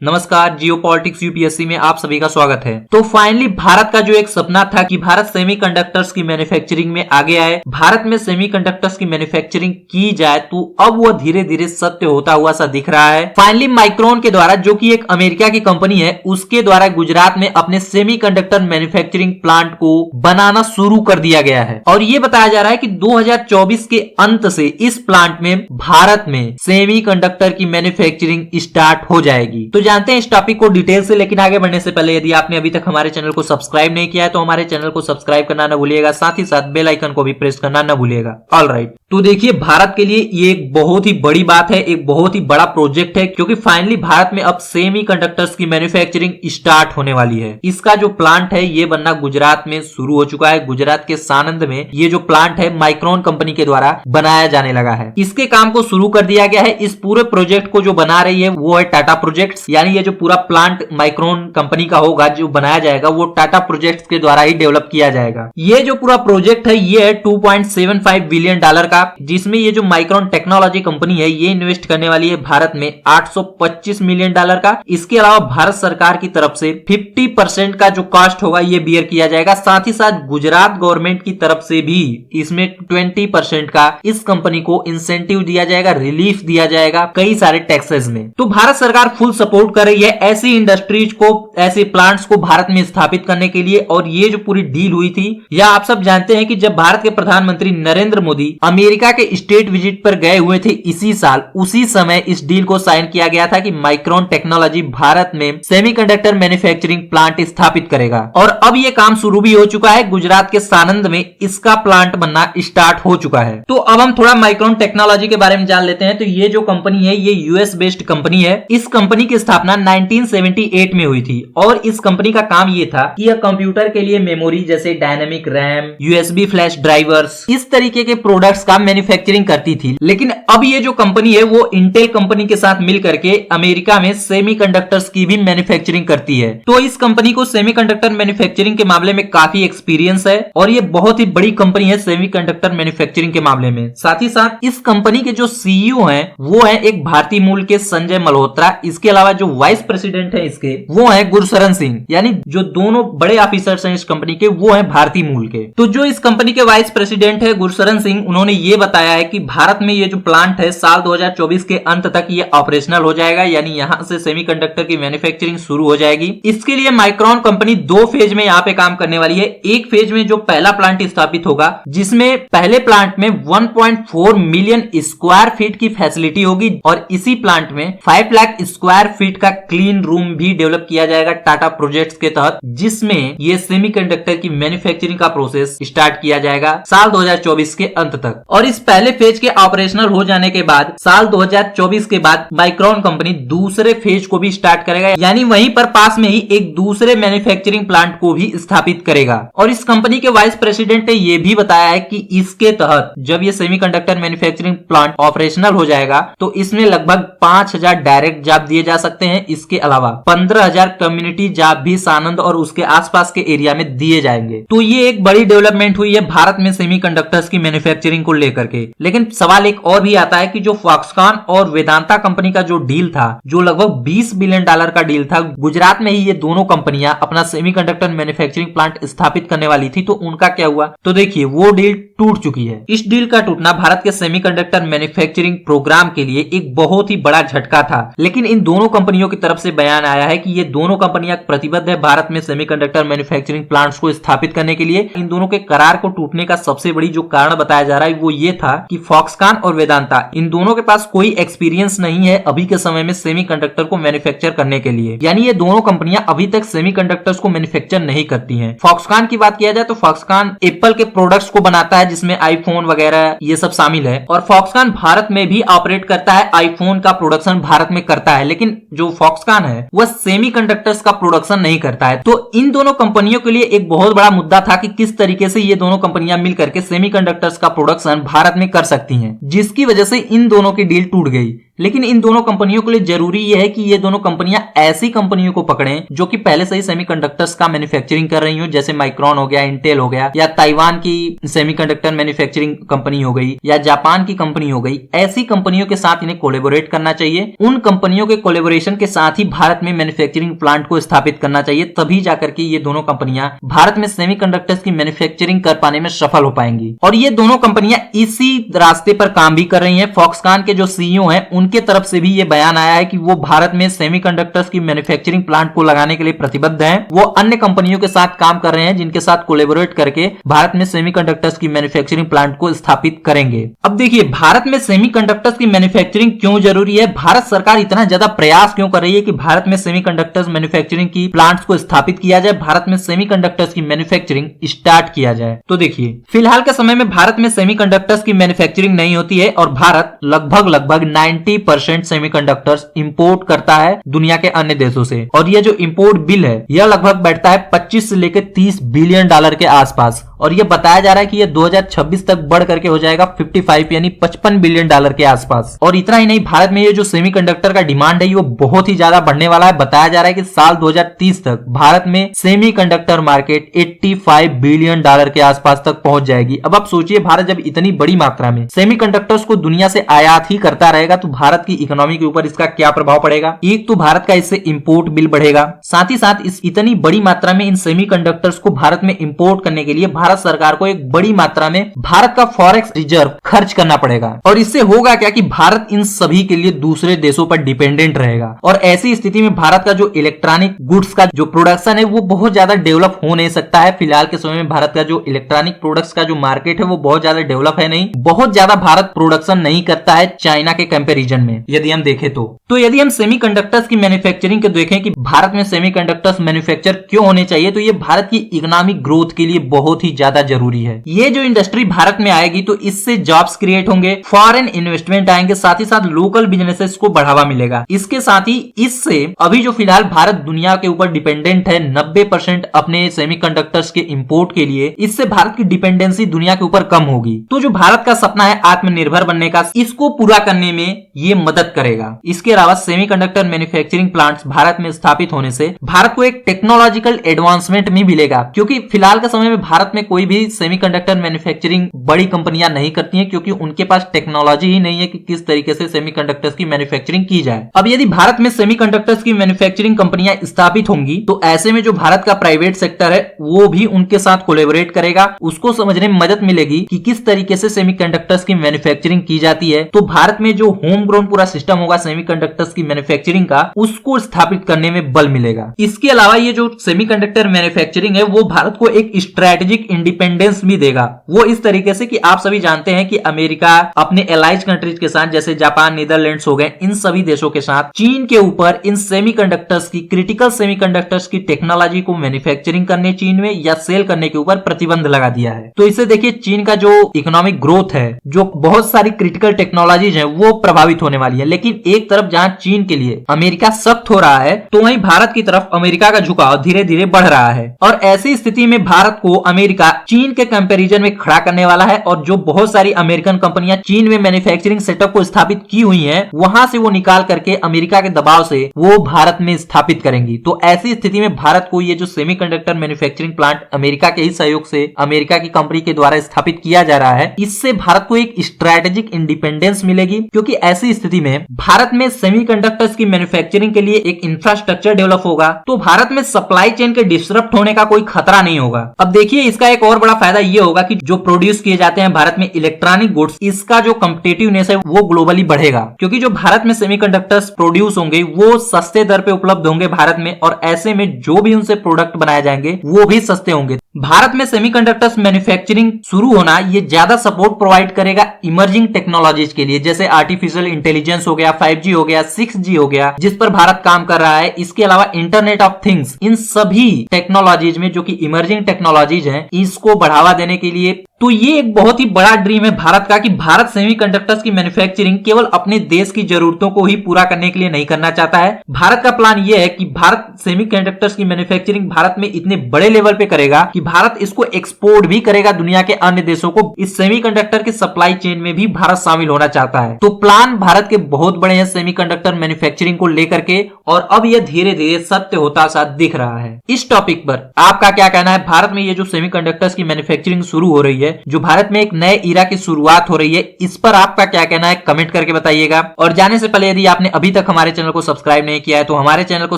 नमस्कार, जियो politics UPSC में आप सभी का स्वागत है। तो फाइनली भारत का जो एक सपना था कि भारत सेमीकंडक्टर्स की मैन्युफैक्चरिंग में आगे आए, भारत में सेमीकंडक्टर्स की मैन्युफैक्चरिंग की जाए, तो अब वो धीरे धीरे सत्य होता हुआ सा दिख रहा है। फाइनली माइक्रोन के द्वारा, जो कि एक अमेरिका की कंपनी है, उसके द्वारा गुजरात में अपने सेमीकंडक्टर मैन्युफैक्चरिंग प्लांट को बनाना शुरू कर दिया गया है। और ये बताया जा रहा है कि 2024 के अंत से इस प्लांट में भारत में सेमीकंडक्टर की मैन्युफैक्चरिंग स्टार्ट हो जाएगी। तो जानते हैं इस टॉपिक को डिटेल से, लेकिन आगे बढ़ने से पहले यदि आपने अभी तक हमारे चैनल को सब्सक्राइब नहीं किया है तो हमारे चैनल को सब्सक्राइब करना न भूलिएगा, साथ ही साथ बेल आइकन को भी प्रेस करना न भूलिएगा। ऑलराइट, तो देखिए भारत के लिए ये एक बहुत ही बड़ी बात है, एक बहुत ही बड़ा प्रोजेक्ट है, क्योंकि फाइनली भारत में अब सेमीकंडक्टर्स की मैन्युफैक्चरिंग स्टार्ट होने वाली है। इसका जो प्लांट है ये बनना गुजरात में शुरू हो चुका है। गुजरात के सानंद में ये जो प्लांट है माइक्रोन कंपनी के द्वारा बनाया जाने लगा है। इसके काम को शुरू कर दिया गया है। इस पूरे प्रोजेक्ट को जो बना रही है वो है टाटा प्रोजेक्ट्स, यानी ये जो पूरा प्लांट माइक्रोन कंपनी का होगा, जो बनाया जाएगा वो टाटा प्रोजेक्ट्स के द्वारा ही डेवलप किया जाएगा। ये जो पूरा प्रोजेक्ट है ये है $2.75 बिलियन का, जिसमें ये जो माइक्रोन टेक्नोलॉजी कंपनी है ये इन्वेस्ट करने वाली है भारत में $825 मिलियन का। इसके अलावा भारत सरकार की तरफ से 50% का जो कॉस्ट होगा ये बियर किया जाएगा। साथ ही साथ गुजरात गवर्नमेंट की तरफ से भी इसमें 20% का इस कंपनी को इंसेंटिव दिया जाएगा, रिलीफ दिया जाएगा कई सारे टैक्सेस में। तो भारत सरकार फुल सपोर्ट कर रही है ऐसी इंडस्ट्रीज को, ऐसे प्लांट्स को भारत में स्थापित करने के लिए। और ये जो पूरी डील हुई थी, या आप सब जानते हैं कि जब भारत के प्रधानमंत्री नरेंद्र मोदी अमेरिका के स्टेट विजिट पर गए हुए थे इसी साल, उसी समय इस डील को साइन किया गया था कि माइक्रोन टेक्नोलॉजी भारत में सेमीकंडक्टर मैन्युफैक्चरिंग प्लांट स्थापित करेगा। और अब ये काम शुरू भी हो चुका है। गुजरात के सानंद में इसका प्लांट बनना स्टार्ट हो चुका है। तो अब हम थोड़ा माइक्रोन टेक्नोलॉजी के बारे में जान लेते हैं। तो ये जो कंपनी है ये यूएस बेस्ड कंपनी है। इस कंपनी की स्थापना 1978 में हुई थी और इस कंपनी का काम ये था कि यह कंप्यूटर के लिए मेमोरी जैसे dynamic RAM, USB flash drivers, इस तरीके के प्रोडक्ट्स का मैन्युफैक्चरिंग करती थी। लेकिन अब ये जो कंपनी है वो इंटेल कंपनी के साथ मिल करके अमेरिका में सेमीकंडक्टर्स की भी मैन्युफैक्चरिंग करती है। तो इस कंपनी को सेमीकंडक्टर मैन्युफैक्चरिंग के मामले में काफी एक्सपीरियंस है और ये बहुत ही बड़ी कंपनी है सेमीकंडक्टर मैन्युफैक्चरिंग के मामले में। साथ ही साथ इस कंपनी के जो सीईओ हैं वो है एक भारतीय मूल के संजय मल्होत्रा। इसके अलावा जो वाइस प्रेसिडेंट है इसके वो है गुरशरण सिंह, यानी जो दोनों बड़े ऑफिसर्स हैं इस कंपनी के वो है भारतीय मूल के। तो जो इस कंपनी के वाइस प्रेसिडेंट है गुरशरण सिंह, उन्होंने ये बताया है कि भारत में ये जो प्लांट है साल 2024 के अंत तक ये ऑपरेशनल हो जाएगा, यानी यहां से सेमीकंडक्टर की मैन्युफैक्चरिंग शुरू हो जाएगी। इसके लिए माइक्रोन कंपनी 2 फेज में यहाँ पे काम करने वाली है। एक फेज में जो पहला प्लांट स्थापित होगा, जिसमें पहले प्लांट में 1.4 मिलियन स्क्वायर फीट की फैसिलिटी होगी और इसी प्लांट में 5 लाख स्क्वायर फीट का क्लीन रूम भी डेवलप किया जाएगा टाटा प्रोजेक्ट्स के तहत, जिसमें ये सेमीकंडक्टर की मैन्युफैक्चरिंग का प्रोसेस स्टार्ट किया जाएगा साल 2024 के अंत तक। और इस पहले फेज के ऑपरेशनल हो जाने के बाद साल 2024 के बाद माइक्रोन कंपनी दूसरे फेज को भी स्टार्ट करेगा, यानी वहीं पर पास में ही एक दूसरे मैन्युफैक्चरिंग प्लांट को भी स्थापित करेगा। और इस कंपनी के वाइस प्रेसिडेंट ने यह भी बताया है कि इसके तहत जब ये सेमीकंडक्टर मैन्युफैक्चरिंग प्लांट ऑपरेशनल हो जाएगा तो इसमें लगभग 5000 डायरेक्ट जॉब दिए जा सकते हैं। इसके अलावा 15000 कम्युनिटी जॉब भी सानंद और उसके आसपास के एरिया में दिए जाएंगे। तो ये एक बड़ी डेवलपमेंट हुई है भारत में सेमीकंडक्टर्स की मैन्युफैक्चरिंग को लेकर के। लेकिन सवाल एक और भी आता है कि जो फॉक्सकॉन और वेदांता कंपनी का जो डील था, जो लगभग $20 बिलियन का डील था, गुजरात में ही ये दोनों कंपनियां अपना सेमीकंडक्टर मैन्युफैक्चरिंग प्लांट स्थापित करने वाली थी, तो उनका क्या हुआ? तो देखिए वो डील टूट चुकी है। इस डील का टूटना भारत के सेमीकंडक्टर मैन्युफैक्चरिंग प्रोग्राम के लिए एक बहुत ही बड़ा झटका था। लेकिन इन दोनों कंपनियों की तरफ से बयान आया है कि ये दोनों कंपनियां प्रतिबद्ध है भारत में सेमीकंडक्टर मैन्युफैक्चरिंग प्लांट्स को स्थापित करने के लिए। इन दोनों के करार को टूटने का सबसे बड़ी जो कारण बताया जा रहा है वो ये था कि फॉक्सकॉन और वेदांता, इन दोनों के पास कोई एक्सपीरियंस नहीं है अभी के समय में सेमीकंडक्टर को मैन्युफैक्चर करने के लिए, यानी ये दोनों कंपनियां अभी तक सेमीकंडक्टर्स को मैन्युफैक्चर नहीं करती हैं। फॉक्सकॉन की बात किया जाए तो फॉक्सकॉन एप्पल के प्रोडक्ट्स को बनाता है, जिसमें आईफोन वगैरह ये सब शामिल है। और फॉक्सकॉन भारत में भी ऑपरेट करता है, आईफोन का प्रोडक्शन भारत में करता है, लेकिन जो फॉक्सकॉन है वह सेमीकंडक्टर्स का प्रोडक्शन नहीं करता है। तो इन दोनों कंपनियों के लिए एक बहुत बड़ा मुद्दा था कि किस तरीके से ये दोनों कंपनियां मिलकर के सेमीकंडक्टर्स का प्रोडक्शन भारत में कर सकती हैं, जिसकी वजह से इन दोनों की डील टूट गई। लेकिन इन दोनों कंपनियों के लिए जरूरी यह है कि ये दोनों कंपनियां ऐसी कंपनियों को पकड़ें जो कि पहले से ही सेमीकंडक्टर्स का मैन्युफैक्चरिंग कर रही हो, जैसे माइक्रोन हो गया, इंटेल हो गया, या ताइवान की सेमीकंडक्टर मैन्युफैक्चरिंग कंपनी हो गई, या जापान की कंपनी हो गई। ऐसी कंपनियों के साथ इन्हें कोलैबोरेट करना चाहिए। उन कंपनियों के कोलैबोरेशन के साथ ही भारत में मैन्युफैक्चरिंग प्लांट को स्थापित करना चाहिए, तभी जाकर के ये दोनों कंपनियां भारत में सेमीकंडक्टर्स की मैन्युफैक्चरिंग कर पाने में सफल हो पाएंगी। और ये दोनों कंपनियां इसी रास्ते पर काम भी कर रही हैं। फॉक्सकॉन के जो सीईओ हैं उनके तरफ से भी ये बयान आया है कि वो भारत में सेमीकंडक्टर्स की मैन्युफैक्चरिंग प्लांट को लगाने के लिए प्रतिबद्ध हैं। वो अन्य कंपनियों के साथ काम कर रहे हैं जिनके साथ कोलैबोरेट करके भारत में सेमीकंडक्टर्स की मैन्युफैक्चरिंग प्लांट को स्थापित करेंगे। अब देखिए, भारत में सेमीकंडक्टर्स की मैन्युफैक्चरिंग क्यों जरूरी है, भारत सरकार इतना ज्यादा प्रयास क्यों कर रही है कि भारत में सेमीकंडक्टर्स मैन्युफैक्चरिंग की प्लांट्स को स्थापित किया जाए, भारत में सेमीकंडक्टर्स की मैन्युफैक्चरिंग स्टार्ट किया जाए। तो देखिए, फिलहाल के समय में भारत में सेमीकंडक्टर्स की मैन्युफैक्चरिंग नहीं होती है और भारत लगभग 90% सेमीकंडक्टर्स इंपोर्ट करता है दुनिया के अन्य देशों से। और यह जो इंपोर्ट बिल है यह लगभग बैठता है 25 से लेकर 30 बिलियन डॉलर के आसपास, और यह बताया जा रहा है कि यह 2026 तक बढ़ करके हो जाएगा 55 यानी 55 बिलियन डॉलर के आसपास। और इतना ही नहीं, भारत में ये जो सेमीकंडक्टर का डिमांड है वो बहुत ही ज्यादा बढ़ने वाला है। बताया जा रहा है कि साल 2030 तक भारत में सेमीकंडक्टर मार्केट 85 बिलियन डॉलर के आसपास तक पहुंच जाएगी। अब आप सोचिए, भारत जब इतनी बड़ी मात्रा में सेमीकंडक्टर्स को दुनिया से आयात ही करता रहेगा तो भारत की इकोनॉमी के ऊपर इसका क्या प्रभाव पड़ेगा। एक तो भारत का इससे इंपोर्ट बिल बढ़ेगा, साथ ही साथ इस इतनी बड़ी मात्रा में इन सेमीकंडक्टर्स को भारत में इंपोर्ट करने के लिए भारत सरकार को एक बड़ी मात्रा में भारत का फॉरेक्स रिजर्व खर्च करना पड़ेगा। और इससे होगा क्या कि भारत इन सभी के लिए दूसरे देशों पर डिपेंडेंट रहेगा। और ऐसी स्थिति में भारत का जो इलेक्ट्रॉनिक गुड्स का जो प्रोडक्शन है वो बहुत ज्यादा डेवलप हो नहीं सकता है। फिलहाल के समय में भारत का जो इलेक्ट्रॉनिक प्रोडक्ट्स का जो मार्केट है वो बहुत ज्यादा डेवलप है नहीं, बहुत ज्यादा भारत प्रोडक्शन नहीं करता है चाइना के कंपैरिजन में यदि हम देखें तो यदि हम सेमीकंडक्टर्स की मैन्युफैक्चरिंग को देखें कि भारत में सेमीकंडक्टर्स मैन्युफैक्चर क्यों होने चाहिए, तो ये भारत की इकोनॉमिक ग्रोथ के लिए बहुत ही ज्यादा जरूरी है। ये जो इंडस्ट्री भारत में आएगी तो इससे जॉब्स क्रिएट होंगे, फॉरेन इन्वेस्टमेंट आएंगे, साथ ही साथ लोकल बिजनेसेस को बढ़ावा मिलेगा। इसके साथ ही इससे अभी जो फिलहाल भारत दुनिया के ऊपर डिपेंडेंट है 90% अपने सेमीकंडक्टर्स के इंपोर्ट के लिए, इससे भारत की डिपेंडेंसी दुनिया के ऊपर कम होगी। तो जो भारत का सपना है आत्मनिर्भर बनने का, इसको पूरा करने में ये मदद करेगा। इसके अलावा सेमीकंडक्टर मैन्युफैक्चरिंग प्लांट्स भारत में स्थापित होने से भारत को एक टेक्नोलॉजिकल एडवांसमेंट भी मिलेगा, क्योंकि फिलहाल के समय में भारत में कोई भी सेमीकंडक्टर मैन्युफैक्चरिंग बड़ी कंपनियां नहीं करती हैं, क्योंकि उनके पास टेक्नोलॉजी ही नहीं है कि किस तरीके से सेमीकंडक्टर्स की मैन्युफैक्चरिंग की जाए। अब यदि भारत में सेमीकंडक्टर्स की मैन्युफैक्चरिंग कंपनियां स्थापित होंगी तो ऐसे में जो भारत का प्राइवेट सेक्टर है वो भी उनके साथ कोलैबोरेट करेगा, उसको समझने में मदद मिलेगी कि किस तरीके से सेमीकंडक्टर्स की मैन्युफैक्चरिंग की जाती है। तो भारत में जो होम ग्रोन पूरा सिस्टम होगा सेमीकंडक्टर्स की मैन्युफैक्चरिंग का, उसको स्थापित करने में बल मिलेगा। इसके अलावा ये जो सेमीकंडक्टर मैन्युफैक्चरिंग है वो भारत को एक स्ट्रेटेजिक इंडिपेंडेंस भी देगा। वो इस तरीके से कि आप सभी जानते हैं कि अमेरिका अपने एलाइज कंट्रीज के साथ जैसे जापान, नीदरलैंड्स हो गए, इन सभी देशों के साथ चीन के ऊपर इन सेमीकंडक्टर्स की, क्रिटिकल सेमीकंडक्टर्स की टेक्नोलॉजी को मैन्युफैक्चरिंग करने चीन में या सेल करने के ऊपर प्रतिबंध लगा दिया है। तो इससे देखिए चीन का जो इकोनॉमिक ग्रोथ है, जो बहुत सारी क्रिटिकल टेक्नोलॉजीज है वो प्रभावित होने वाली है। लेकिन एक तरफ जहां चीन के लिए अमेरिका सख्त हो रहा है तो वहीं भारत की तरफ अमेरिका का झुकाव धीरे धीरे बढ़ रहा है। और ऐसी स्थिति में भारत को अमेरिका चीन के कंपैरिजन में खड़ा करने वाला है, और जो बहुत सारी अमेरिकन कंपनियां चीन में मैन्युफैक्चरिंग सेटअप को स्थापित की हुई हैं, वहां से वो निकाल करके अमेरिका के दबाव से वो भारत में स्थापित करेंगी। तो ऐसी स्थिति में भारत को ये जो सेमीकंडक्टर मैन्युफैक्चरिंग प्लांट अमेरिका के ही सहयोग से अमेरिका की कंपनी के द्वारा स्थापित किया जा रहा है, इससे भारत को एक स्ट्रेटेजिक इंडिपेंडेंस मिलेगी। क्योंकि ऐसी स्थिति में भारत में सेमीकंडक्टर्स की मैन्युफैक्चरिंग के लिए एक इंफ्रास्ट्रक्चर डेवलप होगा, तो भारत में सप्लाई चेन के डिस्टरप्ट होने का कोई खतरा नहीं होगा। अब देखिए, इसका एक और बड़ा फायदा ये होगा कि जो प्रोड्यूस किए जाते हैं भारत में इलेक्ट्रॉनिक गुड्स, इसका जो कॉम्पिटिटिवनेस है वो ग्लोबली बढ़ेगा। क्योंकि जो भारत में सेमीकंडक्टर्स प्रोड्यूस होंगे वो सस्ते दर पे उपलब्ध होंगे भारत में, और ऐसे में जो भी उनसे प्रोडक्ट बनाए जाएंगे वो भी सस्ते होंगे। भारत में सेमीकंडक्टर्स मैन्युफैक्चरिंग शुरू होना ये ज्यादा सपोर्ट प्रोवाइड करेगा इमर्जिंग टेक्नोलॉजीज के लिए, जैसे आर्टिफिशियल इंटेलिजेंस हो गया, 5G हो गया, 6G हो गया, जिस पर भारत काम कर रहा है। इसके अलावा इंटरनेट ऑफ थिंग्स, इन सभी टेक्नोलॉजीज में जो कि इमर्जिंग टेक्नोलॉजीज हैं, इसको बढ़ावा देने के लिए तो ये एक बहुत ही बड़ा ड्रीम है भारत का कि भारत सेमीकंडक्टर्स की मैन्युफैक्चरिंग केवल अपने देश की जरूरतों को ही पूरा करने के लिए नहीं करना चाहता है। भारत का प्लान ये है कि भारत सेमीकंडक्टर्स की मैन्युफैक्चरिंग भारत में इतने बड़े लेवल पे करेगा कि भारत इसको एक्सपोर्ट भी करेगा दुनिया के अन्य देशों को। इस सेमीकंडक्टर के सप्लाई चेन में भी भारत शामिल होना चाहता है। तो प्लान भारत के बहुत बड़े हैं सेमीकंडक्टर मैन्युफैक्चरिंग को लेकर के, और अब यह धीरे धीरे सत्य होता सा दिख रहा है। इस टॉपिक पर आपका क्या कहना है? भारत में ये जो सेमीकंडक्टर्स की मैन्युफैक्चरिंग शुरू हो रही है, जो भारत में एक नए ईरा की शुरुआत हो रही है, इस पर आपका क्या कहना है? कमेंट करके बताइएगा। और जाने से पहले यदि आपने अभी तक हमारे चैनल को सब्सक्राइब नहीं किया है तो हमारे चैनल को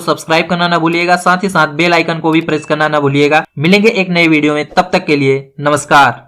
सब्सक्राइब करना ना भूलिएगा, साथ ही साथ बेल आइकन को भी प्रेस करना ना भूलिएगा। मिलेंगे एक नई वीडियो में, तब तक के लिए नमस्कार।